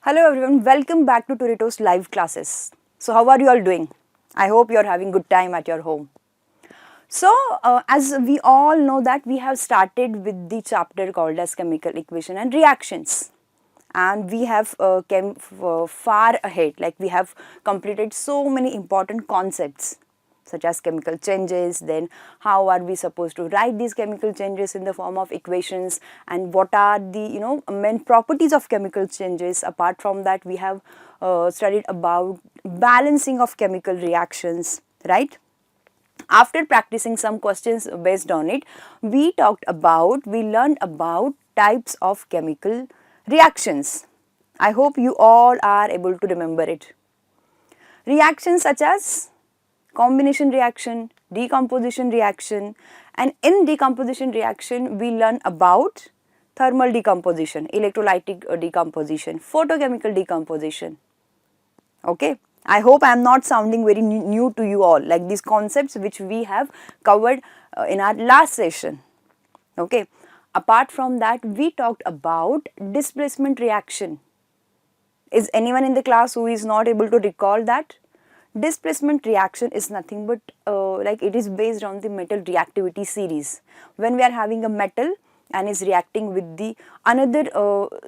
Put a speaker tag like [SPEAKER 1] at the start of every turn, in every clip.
[SPEAKER 1] Hello everyone, welcome back to Turito's live classes. So how are you all doing? I hope you are having good time at your home. So as we all know that we have started with the chapter called as chemical equation and reactions. And we have came far ahead, like we have completed so many important concepts such as chemical changes, then how are we supposed to write these chemical changes in the form of equations, and what are the main properties of chemical changes. Apart from that, we have studied about balancing of chemical reactions, right? After practicing some questions based on it, we learned about types of chemical reactions. I hope you all are able to remember it. Reactions such as combination reaction, decomposition reaction, and in decomposition reaction we learn about thermal decomposition, electrolytic decomposition, photochemical decomposition. Okay, I hope I am not sounding very new to you all, like these concepts which we have covered in our last session. Okay, apart from that, we talked about displacement reaction. Is anyone in the class who is not able to recall that? Displacement reaction is nothing but like it is based on the metal reactivity series. When we are having a metal and is reacting with the another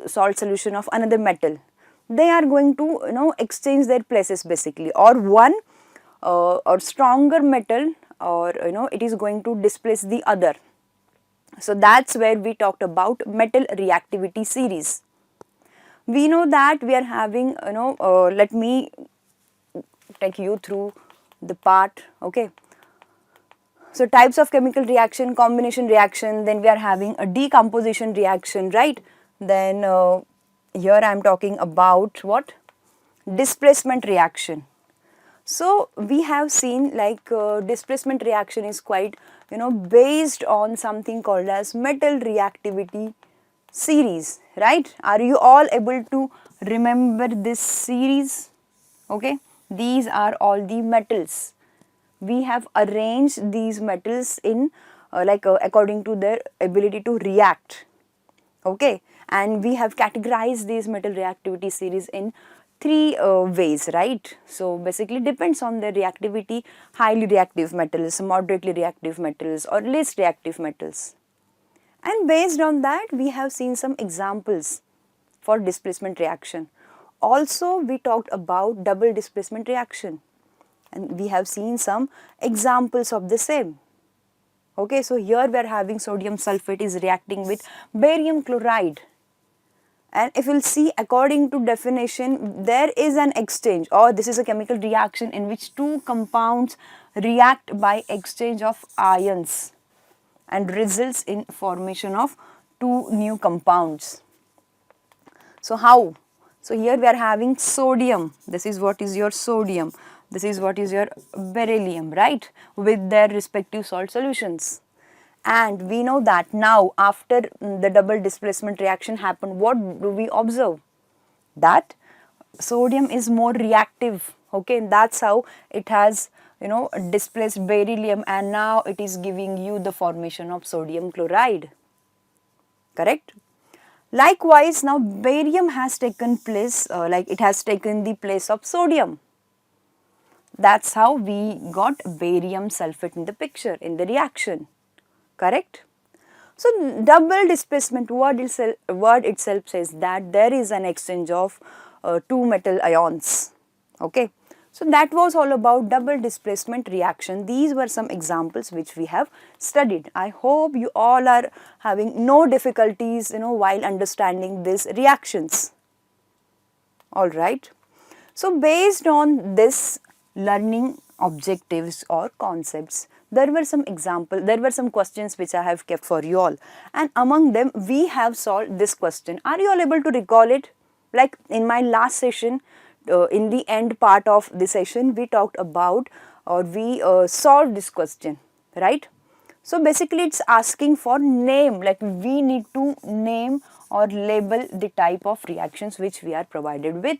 [SPEAKER 1] salt solution of another metal, they are going to exchange their places basically, or one or stronger metal, or it is going to displace the other. So that's where we talked about metal reactivity series. We know that we are having let me take you through the part. Okay, so types of chemical reaction, combination reaction, then we are having a decomposition reaction, right? Then here I am talking about what? Displacement reaction. So we have seen like displacement reaction is quite based on something called as metal reactivity series, right? Are you all able to remember this series? Okay, these are all the metals. We have arranged these metals in according to their ability to react. Okay, and we have categorized these metal reactivity series in three ways, right? So basically depends on the reactivity: highly reactive metals, moderately reactive metals, or least reactive metals. And based on that, we have seen some examples for displacement reaction. Also, we talked about double displacement reaction, and we have seen some examples of the same. Okay, so here we are having sodium sulfate is reacting with barium chloride. And if we'll see according to definition, there is an exchange, or this is a chemical reaction in which two compounds react by exchange of ions and results in formation of two new compounds. So how? So here we are having sodium. This is what is your sodium. This is what is your beryllium, right? With their respective salt solutions. And we know that now after the double displacement reaction happened, what do we observe? That sodium is more reactive. Okay, and that's how it has displaced beryllium, and now it is giving you the formation of sodium chloride. Correct? Likewise, now barium has taken place, like it has taken the place of sodium. That's how we got barium sulfate in the picture, in the reaction. Correct? So, double displacement word itself says that there is an exchange of two metal ions. Okay. So, that was all about double displacement reaction. These were some examples which we have studied. I hope you all are having no difficulties while understanding these reactions. Alright. So, based on this learning objectives or concepts, there were some questions which I have kept for you all, and among them we have solved this question. Are you all able to recall it? Like in my last session, in the end part of the session, we talked about, or we solved this question, right? So basically it's asking for name, like we need to name or label the type of reactions which we are provided with.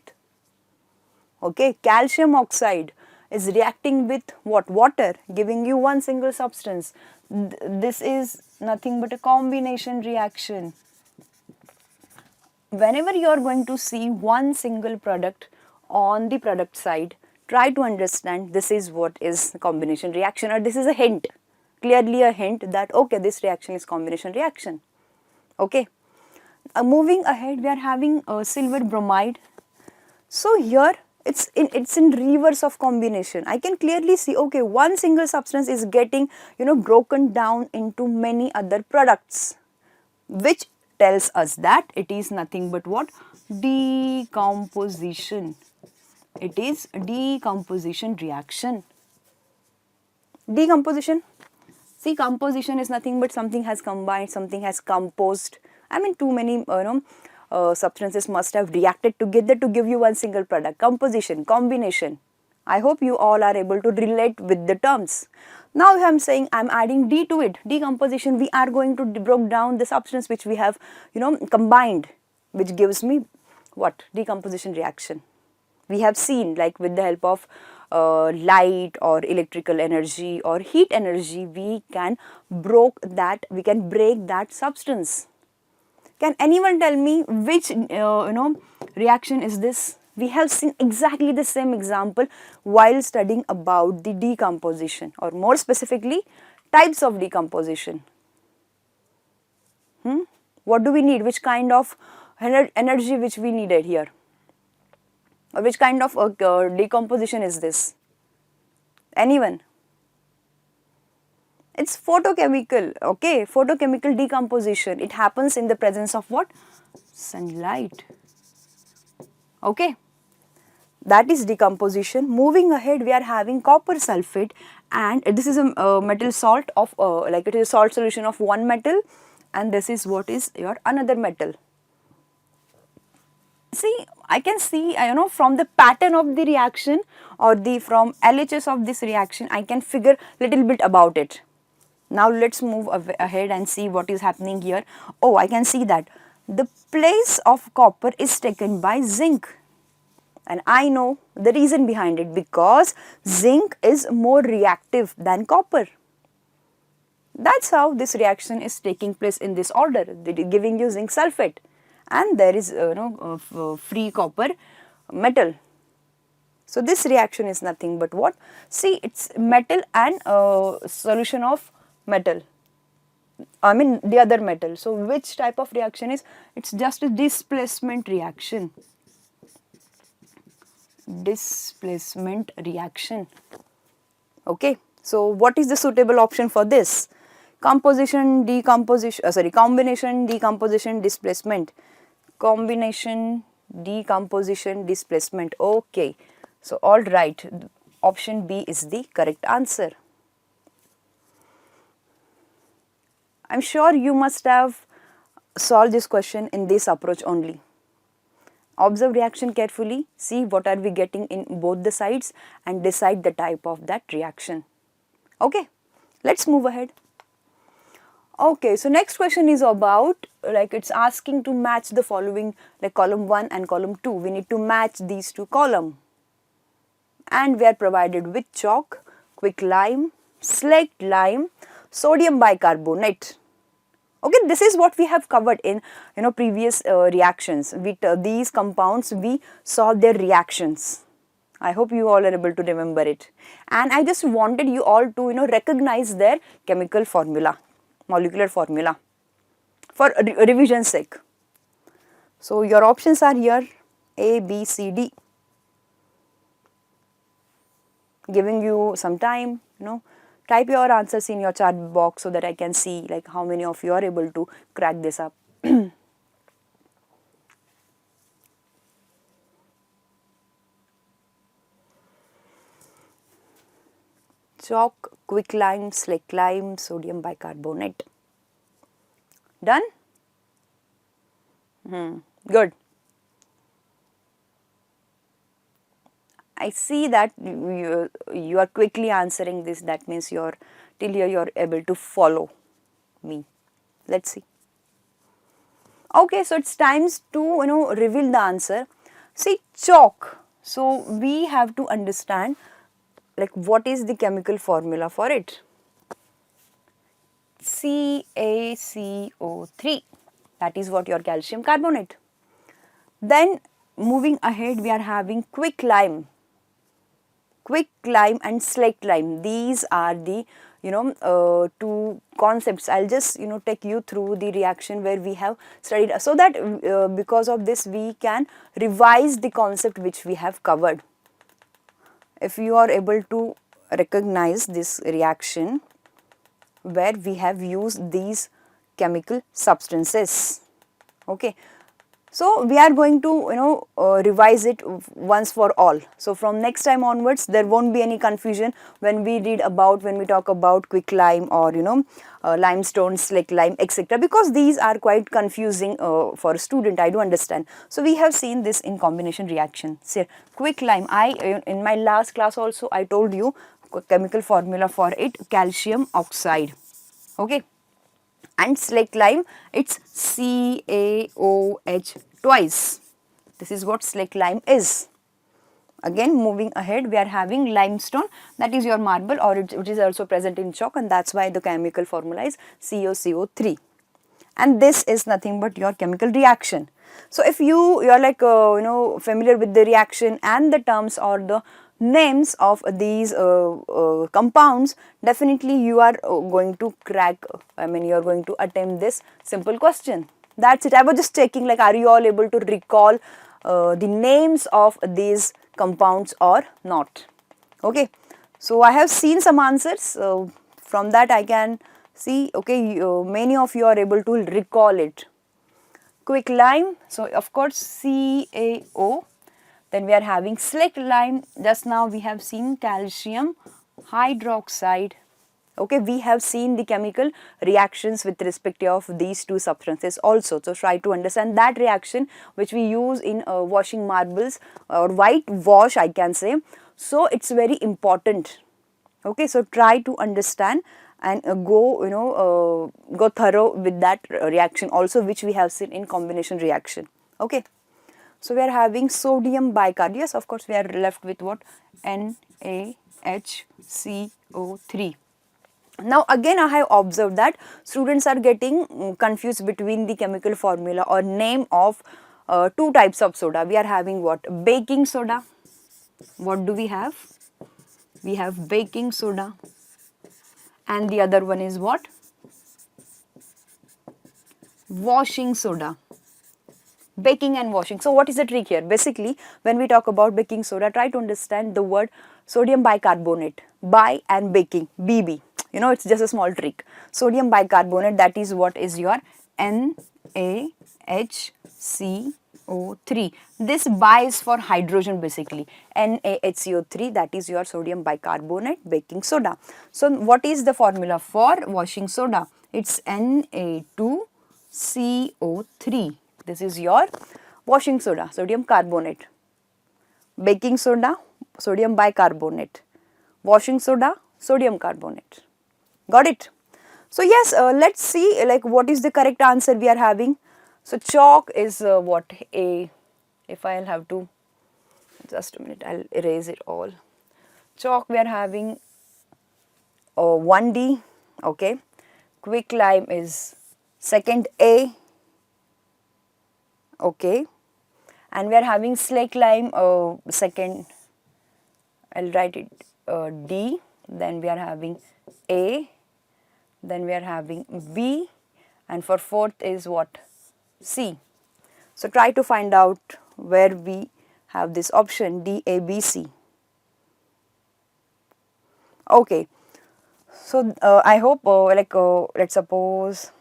[SPEAKER 1] Okay, calcium oxide is reacting with what? Water, giving you one single substance. This is nothing but a combination reaction. whenever you are going to see one single product on the product side, try to understand this is what is combination reaction, or this is a hint, clearly a hint that okay, this reaction is combination reaction. Okay. Moving ahead, we are having silver bromide. So here it's in reverse of combination. I can clearly see, okay, one single substance is getting broken down into many other products, which tells us that it is nothing but what? Decomposition. It is decomposition reaction. Decomposition. See, composition is nothing but something has combined, something has composed. I mean, too many substances must have reacted together to give you one single product. Composition, combination. I hope you all are able to relate with the terms. Now I am saying I am adding D to it. Decomposition, we are going to break down the substance which we have combined, which gives me what? Decomposition reaction. We have seen, like with the help of light or electrical energy or heat energy, we can break that substance. Can anyone tell me which reaction is this? We have seen exactly the same example while studying about the decomposition, or more specifically types of decomposition. What do we need? Which kind of energy which we needed here? Or which kind of decomposition is this? Anyone? It's photochemical, okay, photochemical decomposition. It happens in the presence of what? Sunlight. Okay, that is decomposition. Moving ahead, we are having copper sulfate, and this is a metal salt of like it is a salt solution of one metal, and this is what is your another metal. See, I can see from the pattern of the reaction, or from LHS of this reaction, I can figure little bit about it. Now let's move ahead and see what is happening here. Oh, I can see that the place of copper is taken by zinc. And I know the reason behind it, because zinc is more reactive than copper. That's how this reaction is taking place in this order, giving you zinc sulfate. And there is free copper metal. So this reaction is nothing but what? See, it's metal and solution of metal. I mean the other metal. So which type of reaction is? It's just a displacement reaction. Displacement reaction. Okay. So what is the suitable option for this? Combination, decomposition, displacement. Combination, decomposition, displacement. Okay. So all right. Option B is the correct answer. I'm sure you must have solved this question in this approach only. Observe reaction carefully, see what are we getting in both the sides, and decide the type of that reaction. Okay, let's move ahead. Okay, so next question is about, like it's asking to match the following, like column 1 and column 2. We need to match these two columns. And we are provided with chalk, quicklime, slaked lime, sodium bicarbonate. Okay, this is what we have covered in previous reactions. With these compounds, we saw their reactions. I hope you all are able to remember it. And I just wanted you all to recognize their chemical formula, molecular formula, for revision's sake. So your options are here, A, B, C, D. Giving you some time, type your answers in your chat box so that I can see like how many of you are able to crack this up. Chalk, quicklime, slaked lime, sodium bicarbonate. Done? Good. I see that you are quickly answering this. That means till here you are able to follow me. Let's see. Okay, so it's time to reveal the answer. See, chalk. So we have to understand like what is the chemical formula for it. CaCO3. That is what your calcium carbonate. Then moving ahead, we are having quick lime. Quick lime and slaked lime. These are the two concepts. I'll just take you through the reaction where we have studied, so that because of this we can revise the concept which we have covered. If you are able to recognize this reaction where we have used these chemical substances, okay, so we are going to revise it once for all. So from next time onwards there won't be any confusion when we talk about quick lime or limestone, slick lime, etc., because these are quite confusing for a student. I do understand. So we have seen this in combination reaction. Say quick lime, in my last class also I told you chemical formula for it: calcium oxide, okay. And slaked lime, it's CaOH twice. This is what slaked lime is. Again, moving ahead, we are having limestone, that is your marble, or which is also present in chalk, and that's why the chemical formula is CoCO3. And this is nothing but your chemical reaction. So if you are like familiar with the reaction and the terms or the names of these compounds, definitely you are going to crack, you are going to attempt this simple question. That's it. I was just checking, like, are you all able to recall the names of these compounds or not? Okay, so I have seen some answers. From that I can see, okay, many of you are able to recall it. Quick lime, so of course CaO. Then we are having slaked lime. Just now we have seen calcium hydroxide. Okay, we have seen the chemical reactions with respect of these two substances also. So try to understand that reaction which we use in washing marbles or white wash, I can say. So it's very important. Okay, so try to understand and go thorough with that reaction also, which we have seen in combination reaction. Okay. So we are having sodium bicarb. Yes, of course, we are left with what? NaHCO3. Now again I have observed that students are getting confused between the chemical formula or name of two types of soda. We are having what? Baking soda. What do we have? We have baking soda. And the other one is what? Washing soda. Baking and washing. So what is the trick here? Basically, when we talk about baking soda, try to understand the word sodium bicarbonate. Bi and baking, BB. It's just a small trick. Sodium bicarbonate, that is what is your NaHCO3. This bi is for hydrogen basically. NaHCO3, that is your sodium bicarbonate, baking soda. So what is the formula for washing soda? It's Na2CO3. This is your washing soda, sodium carbonate. Baking soda, sodium bicarbonate. Washing soda, sodium carbonate. Got it? So yes, let's see like what is the correct answer we are having. So chalk is what? A. If I'll have to, just a minute, I'll erase it all. Chalk we are having 1D. Okay. Quick lime is second A. Okay, and we are having slaked lime second, I'll write it D, then we are having A, then we are having B, and for fourth is what? C. So try to find out where we have this option D, A, B, C. Okay, so I hope let's suppose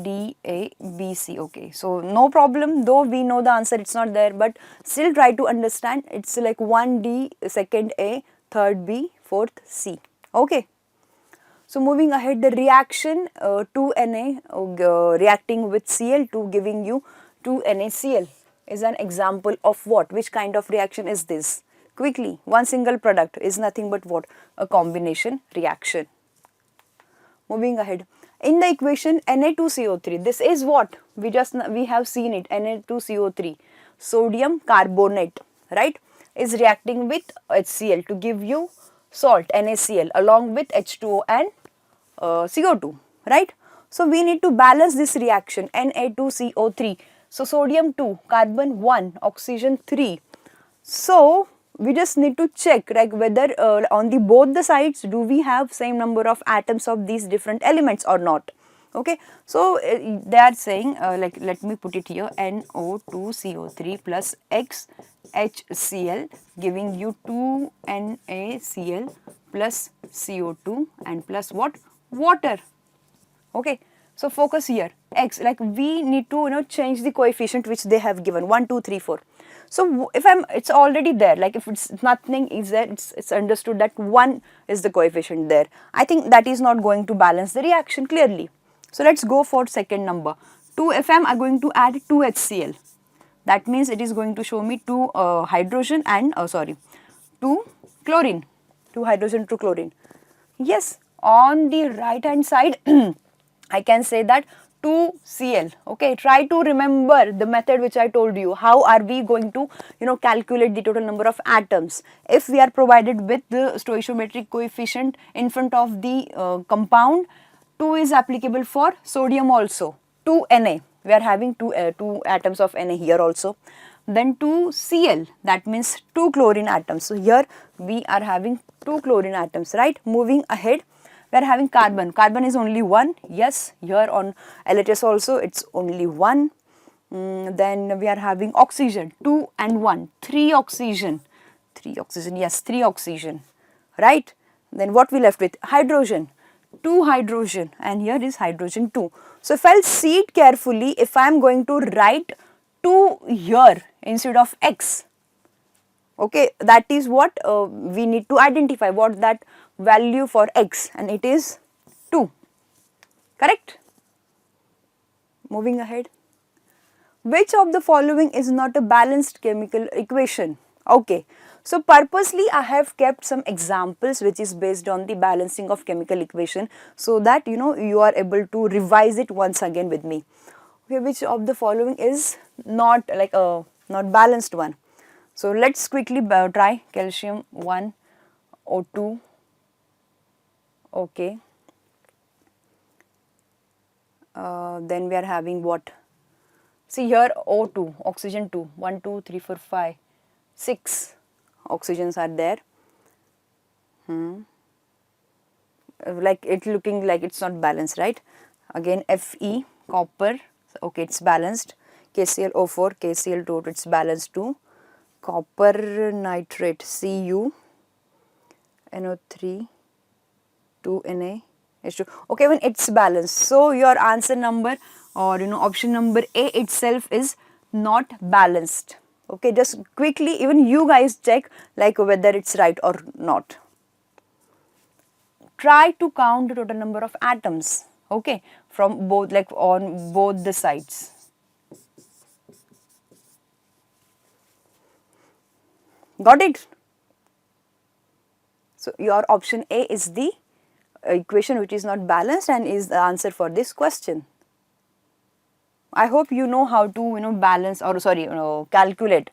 [SPEAKER 1] D, A, B, C. Okay, so no problem, though we know the answer, it's not there, but still try to understand. It's like 1D, second A, third B, fourth C. Okay. So moving ahead, the reaction 2Na reacting with Cl2 giving you 2NaCl is an example of what? Which kind of reaction is this? Quickly, one single product is nothing but what? A combination reaction. Moving ahead. In the equation Na2CO3, this is what? We have seen it, Na2CO3, sodium carbonate, right, is reacting with HCl to give you salt, NaCl, along with H2O and CO2, right? So we need to balance this reaction, Na2CO3. So sodium 2, carbon 1, oxygen 3. So we just need to check like whether on the both the sides do we have same number of atoms of these different elements or not. Okay, so they are saying like, let me put it here, NO2CO3 plus XHCl giving you 2NaCl plus CO2 and plus what? Water. Okay, so focus here, X, like we need to change the coefficient which they have given, 1 2 3 4. So if it's already there, like if it's nothing is there, it's understood that 1 is the coefficient there. I think that is not going to balance the reaction clearly. So let's go for second number. 2 Fm are going to add 2 HCl. That means it is going to show me 2 hydrogen and 2 chlorine, 2 hydrogen, 2 chlorine. Yes, on the right hand side I can say that 2Cl. Okay, try to remember the method which I told you. How are we going to calculate the total number of atoms? If we are provided with the stoichiometric coefficient in front of the compound, 2 is applicable for sodium also. 2 Na, we are having 2 atoms of Na here also. Then 2 Cl, that means 2 chlorine atoms. So here we are having 2 chlorine atoms, right? Moving ahead, we are having carbon. Carbon is only 1. Yes, here on LHS also it's only 1. Then we are having oxygen, 2 and 1, 3 oxygen. 3 oxygen, yes, 3 oxygen, right? Then what we left with? Hydrogen, 2 hydrogen, and here is hydrogen 2. So if I'll see it carefully, if I am going to write 2 here instead of X, okay, that is what we need to identify, what that value for X, and it is 2, correct? Moving ahead, which of the following is not a balanced chemical equation? Okay, so purposely I have kept some examples which is based on the balancing of chemical equation, so that you are able to revise it once again with me. Okay, which of the following is not like a not balanced one? So let's quickly try. Calcium 1 O2. Okay, then we are having what? See here, O2, oxygen 2, 1 2 3 4 5 6 oxygens are there. Like it looking like it's not balanced, right? Again Fe, copper, okay, it's balanced. KClO4, KCl2, it's balanced too. Copper nitrate, Cu, NO3, 2Na, H2. Okay, when it's balanced. So your answer number or option number A itself is not balanced. Okay, just quickly even you guys check like whether it's right or not. Try to count the total number of atoms, okay, from both, like on both the sides. Got it? So your option A is the equation which is not balanced and is the answer for this question. I hope you know how to balance or calculate.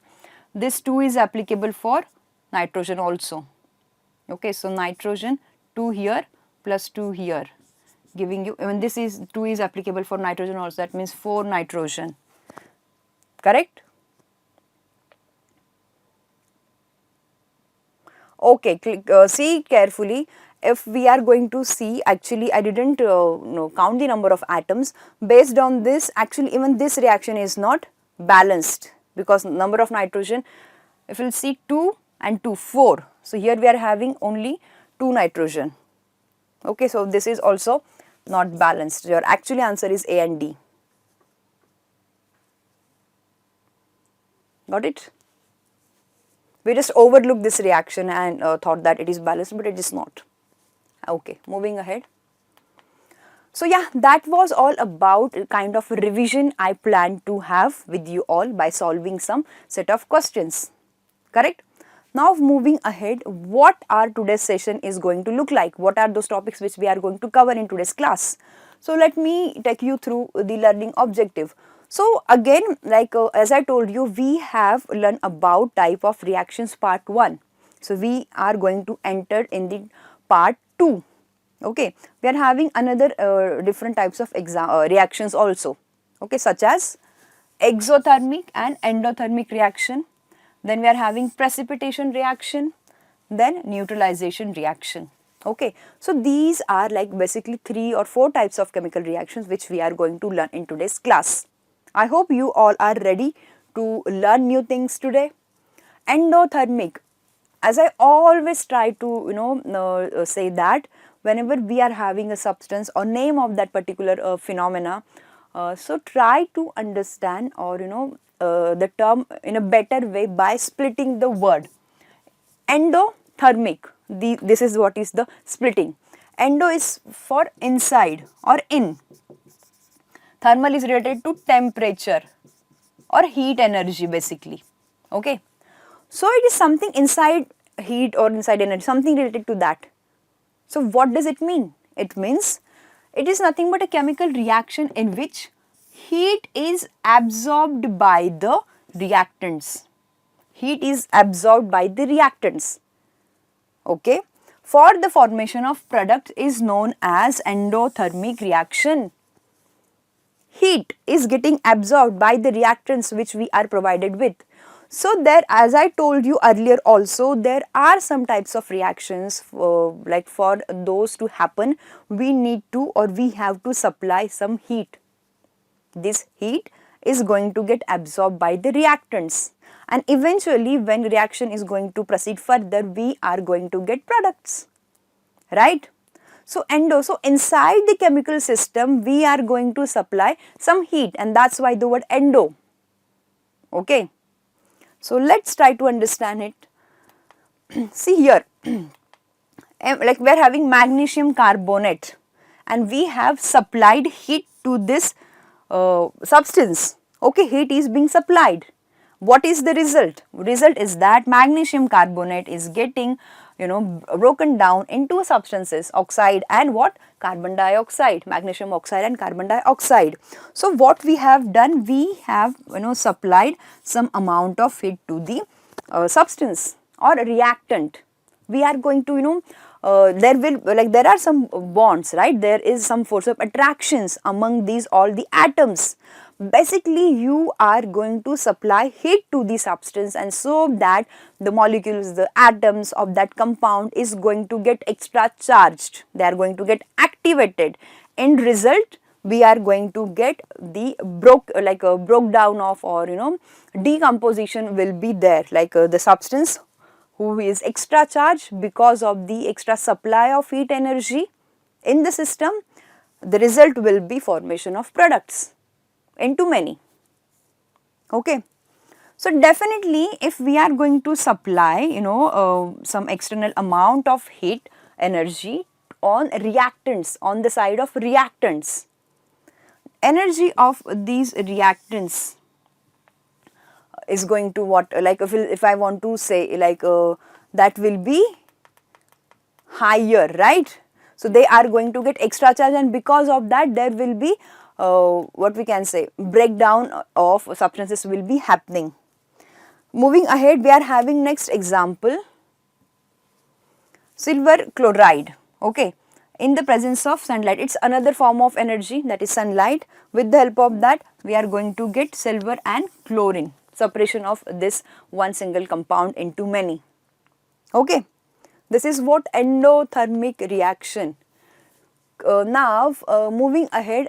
[SPEAKER 1] This 2 is applicable for nitrogen also. Okay, so nitrogen 2 here plus 2 here, giving you, when this is 2 is applicable for nitrogen also, that means 4 nitrogen, correct? Okay, see carefully. If we are going to see, actually I didn't count the number of atoms. Based on this, actually even this reaction is not balanced, because number of nitrogen, if you will see 2 and 2, 4. So here we are having only 2 nitrogen. Okay, so this is also not balanced. Your actual answer is A and D. Got it? We just overlooked this reaction and thought that it is balanced, but it is not. Okay, moving ahead. So yeah, that was all about kind of revision I plan to have with you all by solving some set of questions, correct? Now moving ahead, what our today's session is going to look like? What are those topics which we are going to cover in today's class? So let me take you through the learning objective. So again, like as I told you, we have learned about type of reactions part 1. So we are going to enter in the part 2. Okay, we are having another different types of reactions also, okay, such as exothermic and endothermic reaction. Then we are having precipitation reaction, then neutralization reaction. Okay, so these are like basically 3 or 4 types of chemical reactions which we are going to learn in today's class. I hope you all are ready to learn new things today. Endothermic, as I always try to say that whenever we are having a substance or name of that particular phenomena, so try to understand or the term in a better way by splitting the word. Endothermic, this is what is the splitting. Endo is for inside or in. Thermal is related to temperature or heat energy basically. Okay, so it is something inside heat or inside energy, something related to that. So what does it mean? It means it is nothing but a chemical reaction in which heat is absorbed by the reactants. Heat is absorbed by the reactants. Okay, for the formation of product is known as endothermic reaction. Heat is getting absorbed by the reactants which we are provided with. So there, as I told you earlier also, there are some types of reactions like for those to happen, we need to or we have to supply some heat. This heat is going to get absorbed by the reactants, and eventually when reaction is going to proceed further, we are going to get products, right? So inside the chemical system, we are going to supply some heat, and that's why the word endo. Okay, so let's try to understand it. See here, like we are having magnesium carbonate and we have supplied heat to this substance. Okay, heat is being supplied. What is the result? Result is that magnesium carbonate is getting broken down into substances, oxide and what? Carbon dioxide, magnesium oxide and carbon dioxide. So what we have done, we have supplied some amount of heat to the substance or reactant. We are going to there are some bonds, right? There is some force of attractions among these all the atoms. Basically you are going to supply heat to the substance, and so that the molecules, the atoms of that compound is going to get extra charged, they are going to get activated. End result, we are going to get the broke down of or decomposition will be there, like the substance who is extra charged because of the extra supply of heat energy in the system. The result will be formation of products into many. Okay, so definitely if we are going to supply some external amount of heat energy on reactants, on the side of reactants, energy of these reactants is going to what, like if I want to say that will be higher, right? So they are going to get extra charge, and because of that there will be what we can say, breakdown of substances will be happening. Moving ahead, we are having next example, silver chloride. Okay, in the presence of sunlight, it's another form of energy, that is sunlight. With the help of that, we are going to get silver and chlorine, separation of this one single compound into many. Okay, this is what endothermic reaction. Now moving ahead,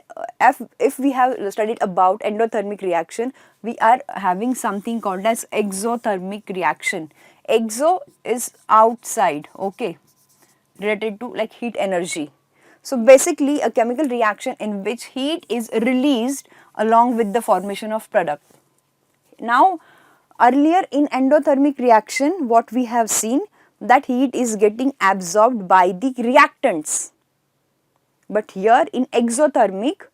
[SPEAKER 1] if we have studied about endothermic reaction, we are having something called as exothermic reaction. Exo is outside, okay, related to like heat energy. So basically a chemical reaction in which heat is released along with the formation of product. Now earlier in endothermic reaction, what we have seen, that heat is getting absorbed by the reactants. But here in exothermic,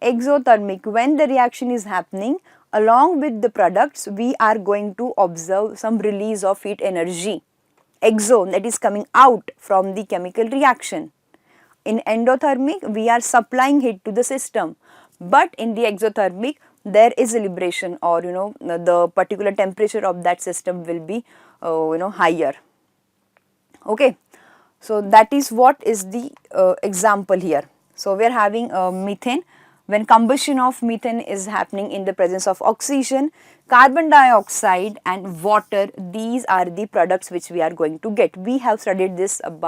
[SPEAKER 1] when the reaction is happening, along with the products, we are going to observe some release of heat energy. Exo, that is coming out from the chemical reaction. In endothermic, we are supplying heat to the system. But in the exothermic, there is a liberation, or the particular temperature of that system will be higher. Okay. So that is what is the example here. So we are having methane. When combustion of methane is happening in the presence of oxygen, carbon dioxide and water, these are the products which we are going to get. We have studied this we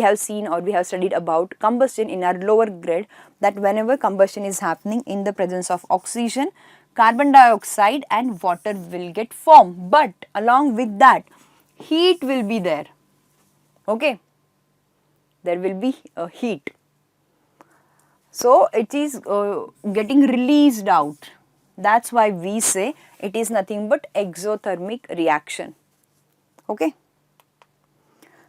[SPEAKER 1] have seen or we have studied about combustion in our lower grade, that whenever combustion is happening in the presence of oxygen, carbon dioxide and water will get formed, but along with that heat will be there. Okay, there will be a heat, so it is getting released out. That's why we say it is nothing but exothermic reaction. Okay,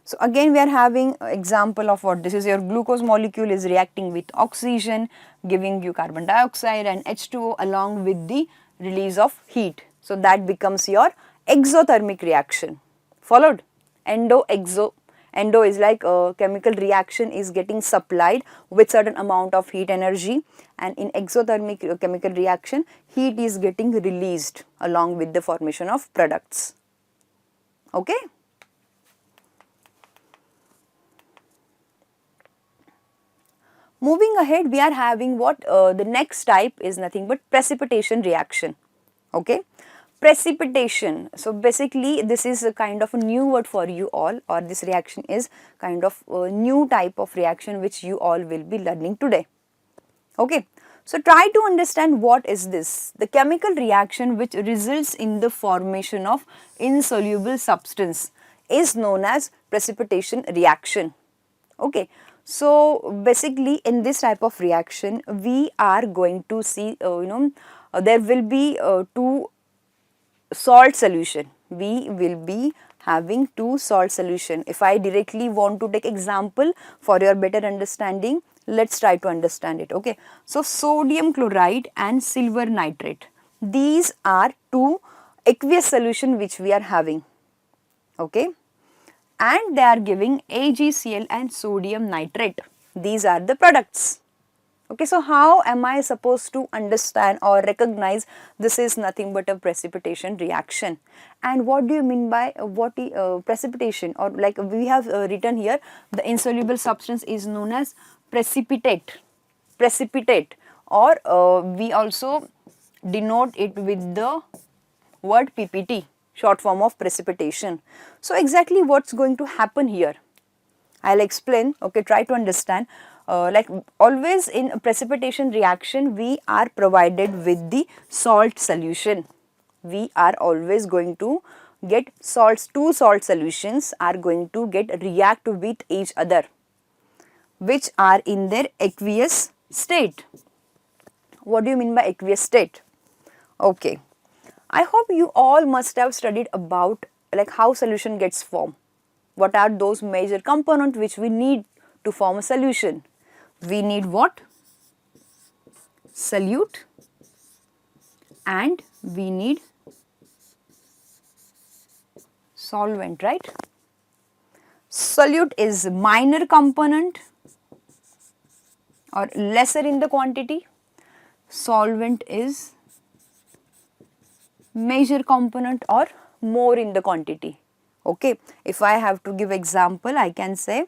[SPEAKER 1] so again we are having example of what this is. Your glucose molecule is reacting with oxygen, giving you carbon dioxide and H2O along with the release of heat. So that becomes your exothermic reaction. Followed? Endo is like a chemical reaction is getting supplied with certain amount of heat energy, and in exothermic chemical reaction heat is getting released along with the formation of products. Okay. Moving ahead, we are having what the next type is nothing but precipitation reaction. Okay, precipitation. So basically this is a kind of a new word for you all, or this reaction is kind of a new type of reaction which you all will be learning today. Okay, so try to understand what is this. The chemical reaction which results in the formation of insoluble substance is known as precipitation reaction. Okay, so basically in this type of reaction we are going to see there will be two salt solution. We will be having two salt solution. If I directly want to take example for your better understanding, let's try to understand it. Okay, so sodium chloride and silver nitrate, these are two aqueous solution which we are having. Okay, and they are giving AgCl and sodium nitrate. These are the products. Okay, so how am I supposed to understand or recognize this is nothing but a precipitation reaction? And what do you mean by precipitation? Or like we have written here, the insoluble substance is known as precipitate. Precipitate, or we also denote it with the word PPT, short form of precipitation. So exactly what's going to happen here? I'll explain. Okay, try to understand. Like always in a precipitation reaction, we are provided with the salt solution. We are always going to get salts. Two salt solutions are going to get react with each other, which are in their aqueous state. What do you mean by aqueous state? Okay, I hope you all must have studied about like how solution gets formed. What are those major components which we need to form a solution? We need what? Solute, and we need solvent, right? Solute is minor component or lesser in the quantity. Solvent is major component or more in the quantity. Okay, if I have to give example, I can say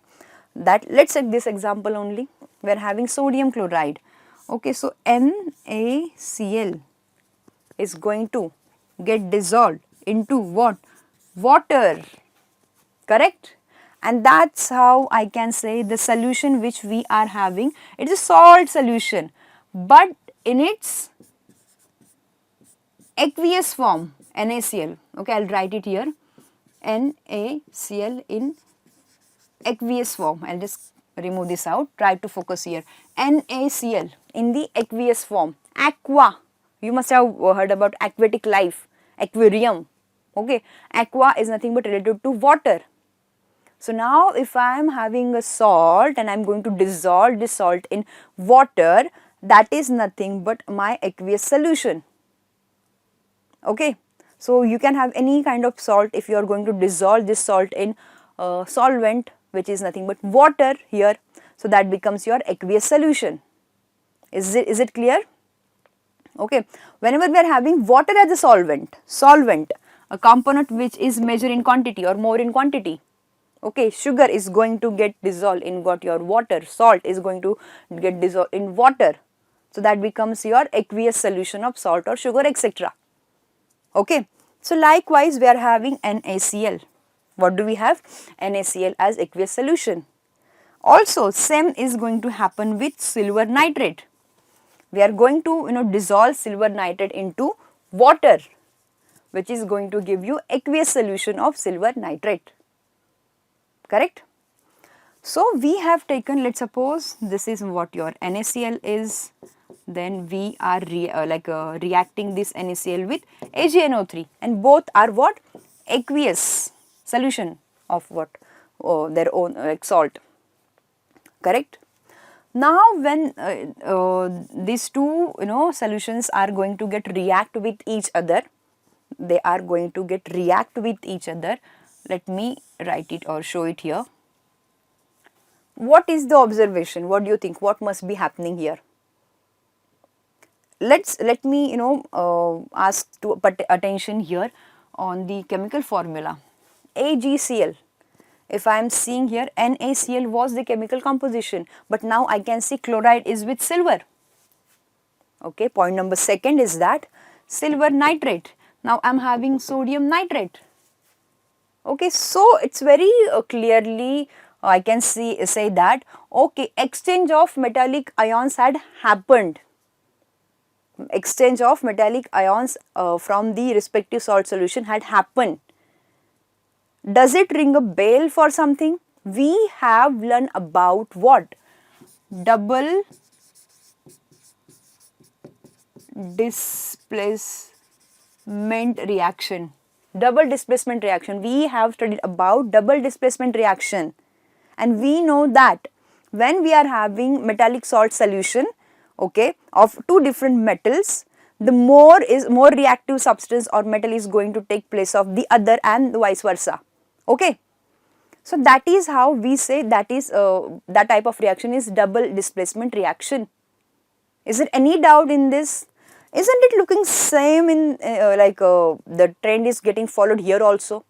[SPEAKER 1] that let's take this example only. We are having sodium chloride. Okay, so NaCl is going to get dissolved into what? Water, correct? And that's how I can say the solution which we are having, it is a salt solution, but in its aqueous form, NaCl. Okay, I'll write it here. NaCl in aqueous form. I'll just remove this out. Try to focus here. NaCl in the aqueous form. Aqua. You must have heard about aquatic life. Aquarium. Okay. Aqua is nothing but related to water. So now if I am having a salt and I am going to dissolve this salt in water, that is nothing but my aqueous solution. Okay. So you can have any kind of salt. If you are going to dissolve this salt in solvent, which is nothing but water here, so that becomes your aqueous solution. Is it clear? Okay. Whenever we are having water as a solvent, a component which is measured in quantity or more in quantity. Okay, sugar is going to get dissolved in what? Your water. Salt is going to get dissolved in water. So that becomes your aqueous solution of salt or sugar, etc. Okay. So likewise we are having NaCl. What do we have? NaCl as aqueous solution. Also same is going to happen with silver nitrate. We are going to dissolve silver nitrate into water, which is going to give you aqueous solution of silver nitrate. Correct? So we have taken, let's suppose this is what your NaCl is, then we are reacting this NaCl with AgNO3, and both are what? Aqueous solution of what? Their own salt. Correct? Now when these two solutions are going to get react with each other, they are going to get react with each other. Let me write it or show it here. What is the observation? What do you think? What must be happening here? Let me ask to put attention here on the chemical formula. AgCl. If I am seeing here, NaCl was the chemical composition, but now I can see chloride is with silver. Okay, point number second is that silver nitrate. Now I am having sodium nitrate. Okay, so it's very clearly I can say that okay, exchange of metallic ions had happened. Exchange of metallic ions from the respective salt solution had happened. Does it ring a bell for something? We have learned about what? Double displacement reaction. Double displacement reaction. We have studied about double displacement reaction, and we know that when we are having metallic salt solution, okay, of two different metals, the more reactive substance or metal is going to take place of the other and vice versa. Okay, so that is how we say that is that type of reaction is double displacement reaction. Is there any doubt in this? Isn't it looking same in the trend is getting followed here also?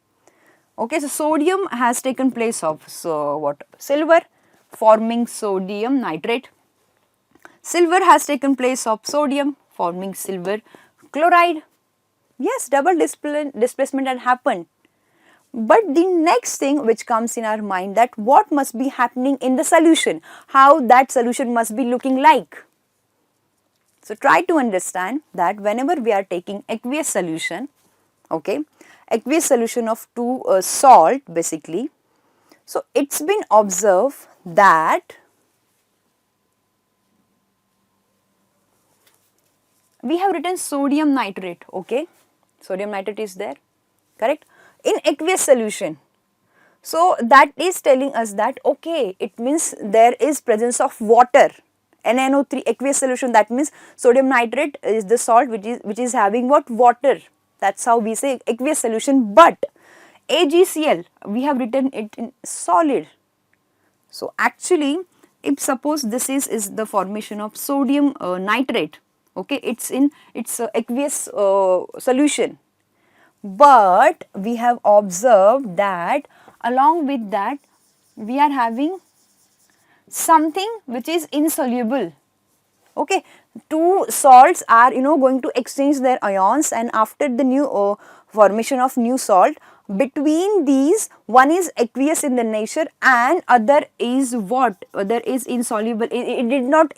[SPEAKER 1] Okay, so sodium has taken place of silver, forming sodium nitrate. Silver has taken place of sodium, forming silver chloride. Yes, double displacement had happened. But the next thing which comes in our mind, that what must be happening in the solution, how that solution must be looking like. So try to understand that whenever we are taking aqueous solution, okay, aqueous solution of two salt basically, so it's been observed that we have written sodium nitrate, okay, sodium nitrate is there, correct, in aqueous solution. So that is telling us that okay, it means there is presence of water. NaNO3 aqueous solution, that means sodium nitrate is the salt which is having what? Water. That's how we say aqueous solution. But AgCl, we have written it in solid. So actually, if suppose this is the formation of sodium nitrate, okay, it's in aqueous solution. But we have observed that along with that we are having something which is insoluble. Okay, two salts are going to exchange their ions, and after the new formation of new salt, between these one is aqueous in the nature and other is what? Other is insoluble. It did not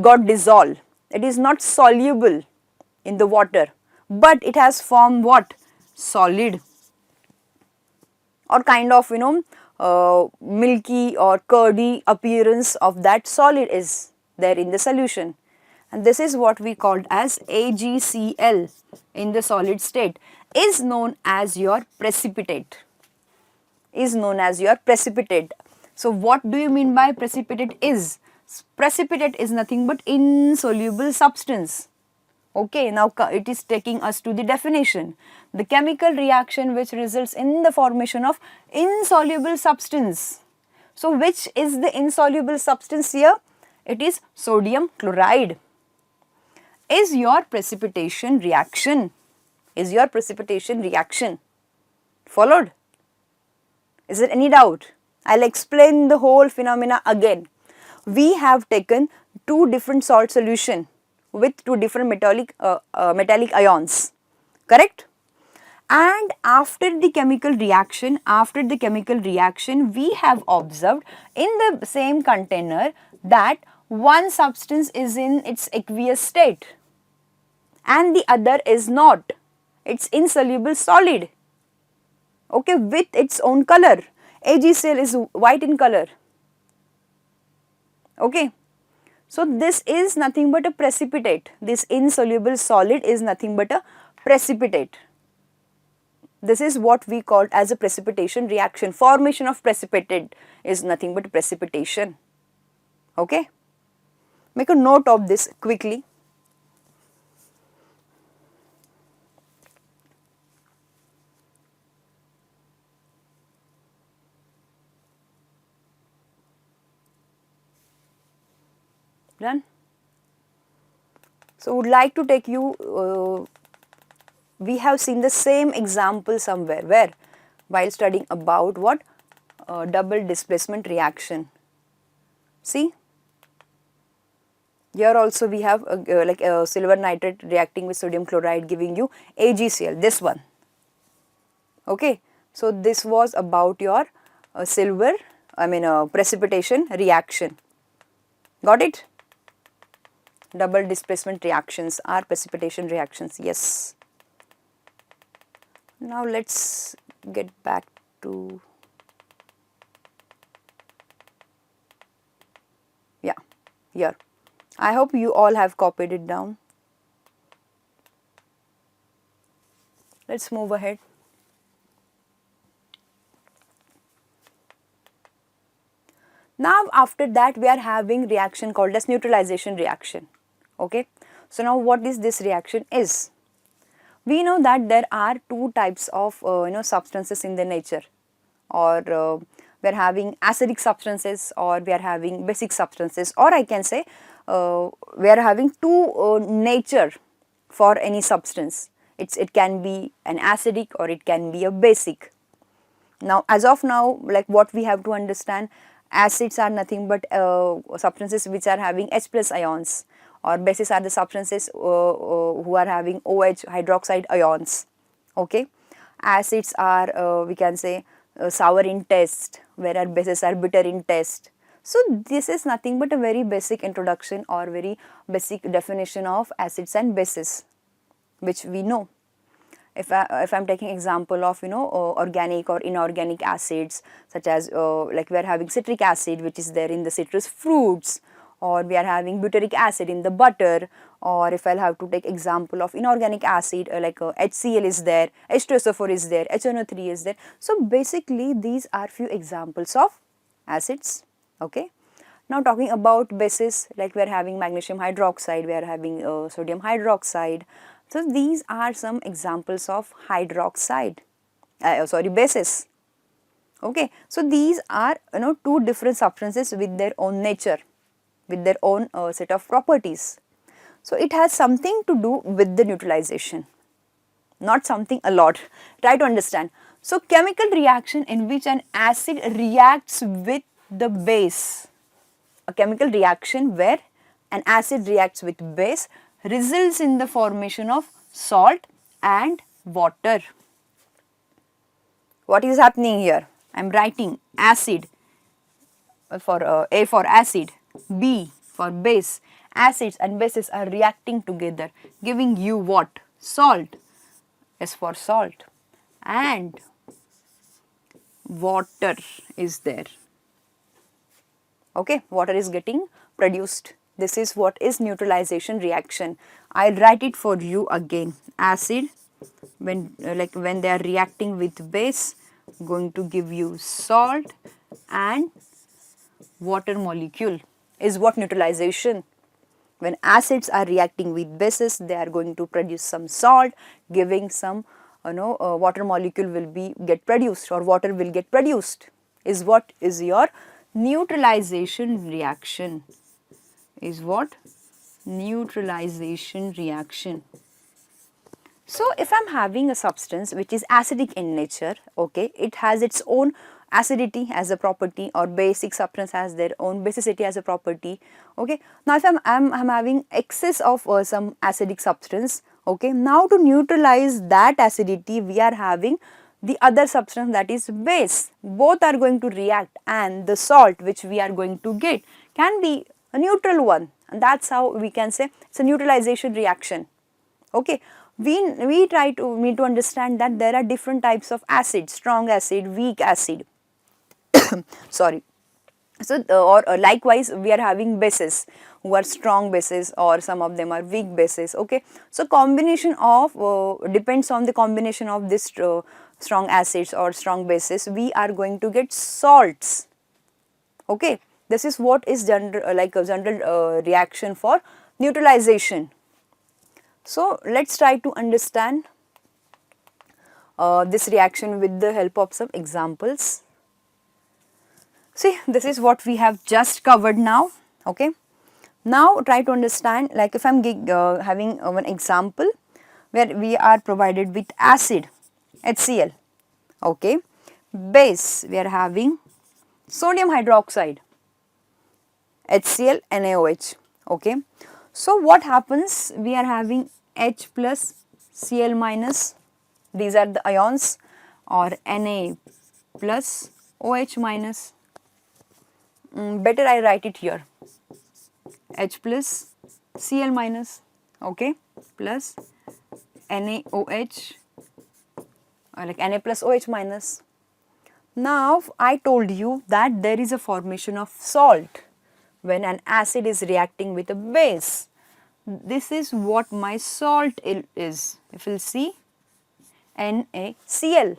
[SPEAKER 1] got dissolved. It is not soluble in the water, but it has formed what? Solid, or kind of milky or curdy appearance of that solid is there in the solution, and this is what we called as AgCl in the solid state, is known as your precipitate, is known as your precipitate. So what do you mean by precipitate? Precipitate is nothing but insoluble substance. Okay, now it is taking us to the definition. The chemical reaction which results in the formation of insoluble substance. So which is the insoluble substance here? It is sodium chloride. Is your precipitation reaction. Is your precipitation reaction. Followed? Is there any doubt? I'll explain the whole phenomena again. We have taken two different salt solution with two different metallic ions, correct? And after the chemical reaction, we have observed in the same container that one substance is in its aqueous state and the other is not. It's insoluble solid, okay, with its own color. AgCl is white in color, okay. So this is nothing but a precipitate. This insoluble solid is nothing but a precipitate. This is what we call as a precipitation reaction. Formation of precipitate is nothing but precipitation, okay. Make a note of this quickly. Done. So would like to take you, we have seen the same example somewhere, where while studying about what? Double displacement reaction. See, here also we have like silver nitrate reacting with sodium chloride giving you AgCl, this one, okay. So this was about your precipitation reaction. Got it? Double displacement reactions are precipitation reactions, yes. Now let's get back to, yeah, here. I hope you all have copied it down. Let's move ahead. Now after that we are having reaction called as neutralization reaction, okay. So now what is this reaction is? We know that there are two types of substances in the nature, or we are having acidic substances or we are having basic substances, or I can say we are having two nature for any substance. It can be an acidic or it can be a basic. Now as of now, like what we have to understand, acids are nothing but substances which are having H plus ions, or bases are the substances who are having OH hydroxide ions, okay. Acids are we can say sour in taste, whereas bases are bitter in taste. So this is nothing but a very basic introduction or very basic definition of acids and bases, which we know. If I am taking example of organic or inorganic acids, such as like we are having citric acid which is there in the citrus fruits, or we are having butyric acid in the butter, or if I'll have to take example of inorganic acid like HCl is there, H2SO4 is there, HNO3 is there. So basically these are few examples of acids, okay. Now talking about bases, like we are having magnesium hydroxide, we are having sodium hydroxide. So these are some examples of hydroxide, bases, okay. So these are two different substances with their own nature, with their own set of properties. So it has something to do with the neutralization, not something a lot. Try to understand. So chemical reaction in which an acid reacts with the base, a chemical reaction where an acid reacts with base results in the formation of salt and water. What is happening here? I am writing acid for A for acid, B for base. Acids and bases are reacting together, giving you what? Salt. S for salt, and water is there. Okay, water is getting produced. This is what is neutralization reaction. I'll write it for you again. Acid, when they are reacting with base, going to give you salt and water molecule is what neutralization. When acids are reacting with bases, they are going to produce some salt, giving some water molecule will get produced, or water will get produced, is what is your neutralization reaction. Is what? Neutralization reaction. So if I'm having a substance which is acidic in nature, okay, it has its own acidity as a property, or basic substance has their own basicity as a property, okay. Now if I'm having excess of some acidic substance, okay, now to neutralize that acidity we are having the other substance, that is base. Both are going to react, and the salt which we are going to get can be a neutral one, and that's how we can say it's a neutralization reaction. Okay, we try to need to understand that there are different types of acid: strong acid, weak acid. Sorry. So likewise we are having bases who are strong bases, or some of them are weak bases. Okay, so combination of depends on the combination of this strong acids or strong bases, we are going to get salts. Okay, this is what is general, like a general reaction for neutralization. So let's try to understand this reaction with the help of some examples. See, this is what we have just covered now. Okay, now try to understand, like if I'm having one example where we are provided with acid HCl, okay, base we are having sodium hydroxide HCl NaOH. Okay, so what happens, we are having H plus Cl minus, these are the ions, or Na plus OH minus. Better I write it here, H plus Cl minus, okay, plus NaOH, or like Na plus OH minus. Now I told you that there is a formation of salt when an acid is reacting with a base. This is what my salt is. If you'll see, NaCl.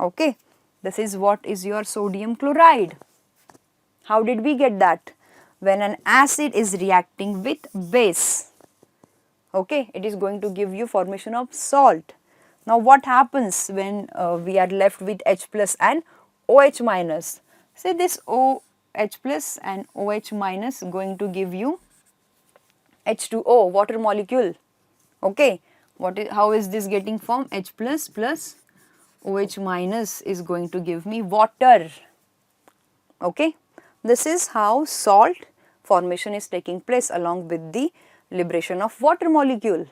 [SPEAKER 1] Okay, this is what is your sodium chloride. How did we get that? When an acid is reacting with base, okay, it is going to give you formation of salt. Now what happens when we are left with H plus and OH minus? Say this OH plus and OH minus going to give you H2O, water molecule. Okay, how is this getting formed? H plus OH minus is going to give me water. Okay, this is how salt formation is taking place along with the liberation of water molecule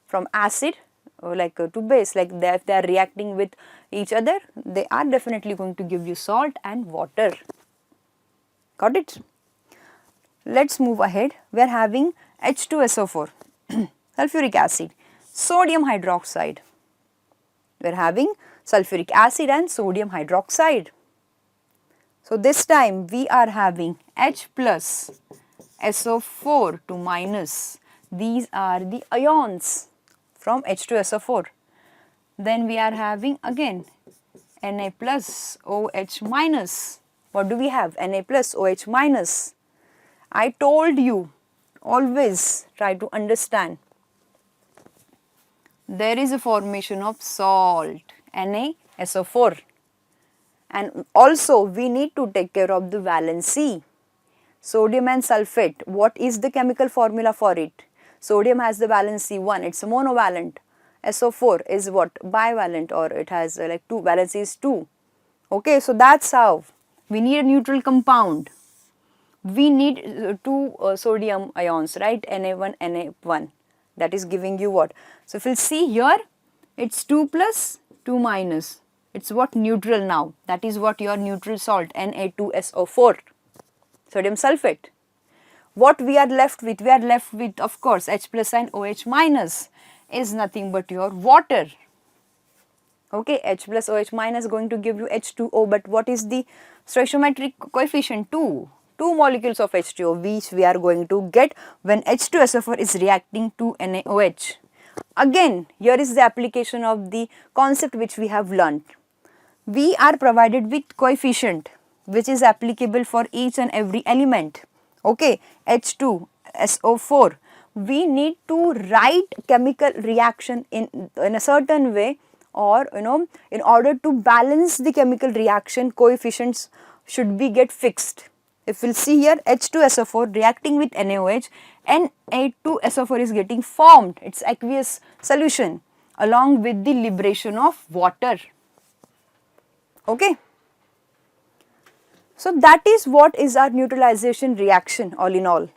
[SPEAKER 1] from acid to base. Like if they are reacting with each other, they are definitely going to give you salt and water. Got it? Let's move ahead. We are having H2SO4, sulfuric acid, sodium hydroxide. We are having sulfuric acid and sodium hydroxide. So this time we are having H plus SO4 to minus. These are the ions from H2SO4. Then we are having again Na plus OH minus. What do we have? Na plus OH minus. I told you, always try to understand. There is a formation of salt, NaSO4. And also we need to take care of the valency. Sodium and sulfate, what is the chemical formula for it? Sodium has the valency 1, it's a monovalent. SO4 is what? Bivalent, or it has like 2, valency is 2. Okay, so that's how we need a neutral compound. We need 2 sodium ions, right? Na1, Na1. That is giving you what? So if you'll see here, it's 2 plus 2 minus. It's what? Neutral now. That is what your neutral salt, Na2SO4, sodium sulfate. What we are left with? We are left with, of course, H plus and OH minus is nothing but your water. Okay, H plus OH minus going to give you H2O, but what is the stoichiometric coefficient? 2. 2 molecules of H2O, which we are going to get when H2SO4 is reacting to NaOH. Again, here is the application of the concept which we have learnt. We are provided with coefficient which is applicable for each and every element. Okay, H2SO4. We need to write chemical reaction in a certain way, or in order to balance the chemical reaction, coefficients should be get fixed. if we'll see here, H2SO4 reacting with NaOH, Na2SO4 is getting formed, it's aqueous solution, along with the liberation of water. Okay. So that is what is our neutralization reaction all in all.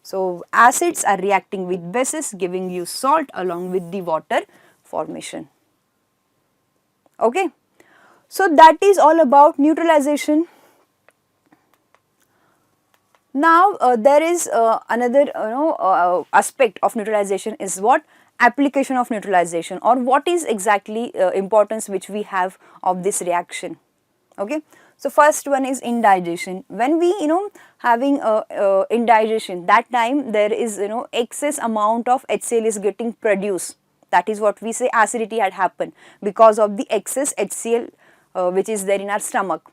[SPEAKER 1] So acids are reacting with bases, giving you salt along with the water formation. Okay. So that is all about neutralization. Now there is another aspect of neutralization is what? Application of neutralization, or what is exactly importance which we have of this reaction. Okay. So first one is indigestion. When we having indigestion, that time there is excess amount of HCl is getting produced. That is what we say acidity had happened because of the excess HCl which is there in our stomach.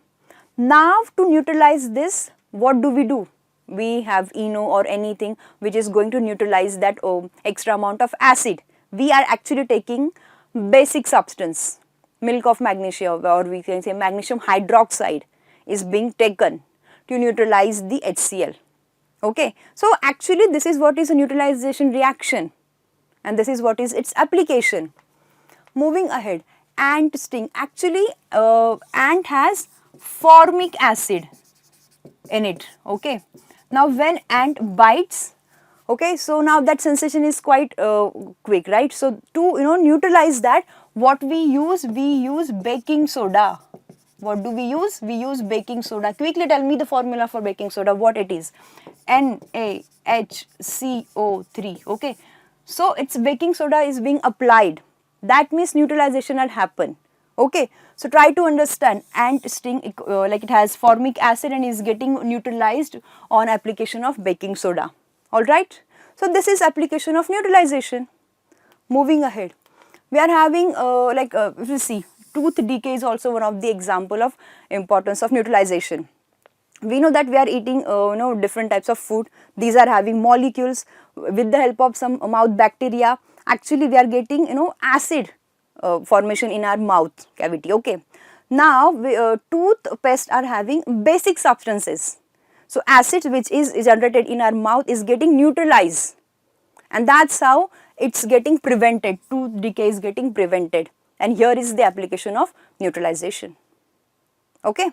[SPEAKER 1] Now to neutralize this, what do? We have ENO or anything which is going to neutralize that extra amount of acid. We are actually taking basic substance, milk of magnesia, or we can say magnesium hydroxide is being taken to neutralize the HCl. Okay. So actually this is what is a neutralization reaction, and this is what is its application. Moving ahead, ant sting. Actually ant has formic acid in it. Okay. Now when ant bites, okay, so now that sensation is quite quick, right? So to neutralize that, what we use baking soda. What do we use? We use baking soda. Quickly tell me the formula for baking soda, what it is. NaHCO3. Okay. So its baking soda is being applied. That means neutralization had happened. Okay. So try to understand, ant sting like it has formic acid and is getting neutralized on application of baking soda. Alright. So this is application of neutralization. Moving ahead, we are having if you see, tooth decay is also one of the example of importance of neutralization. We know that we are eating different types of food. These are having molecules. With the help of some mouth bacteria, actually we are getting acid formation in our mouth cavity. Okay. Now toothpaste are having basic substances. So acid which is generated in our mouth is getting neutralized, and that's how it's getting prevented. Tooth decay is getting prevented, and here is the application of neutralization. Okay.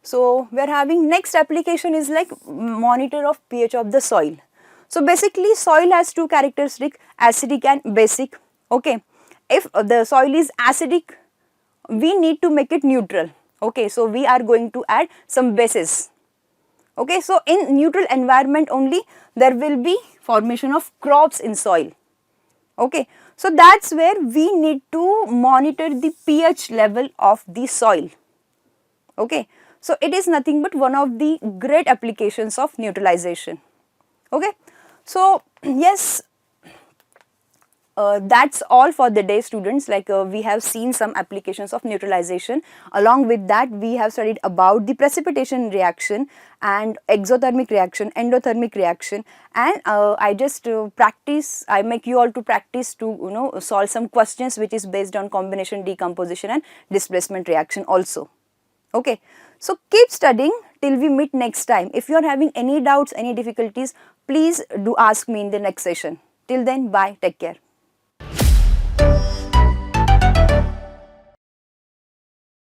[SPEAKER 1] So we are having next application is like monitor of pH of the soil. So basically soil has two characteristics, acidic and basic. Okay. If the soil is acidic, we need to make it neutral. Okay. So we are going to add some bases. Okay. So in neutral environment only there will be formation of crops in soil. Okay. So that's where we need to monitor the pH level of the soil. Okay. So it is nothing but one of the great applications of neutralization. Okay. So yes, that's all for the day, students. Like we have seen some applications of neutralization. Along with that, we have studied about the precipitation reaction and exothermic reaction, endothermic reaction, and I just I make you all to practice to solve some questions which is based on combination, decomposition and displacement reaction also. Okay. So keep studying till we meet next time. If you are having any doubts, any difficulties, please do ask me in the next session. Till then, bye, take care.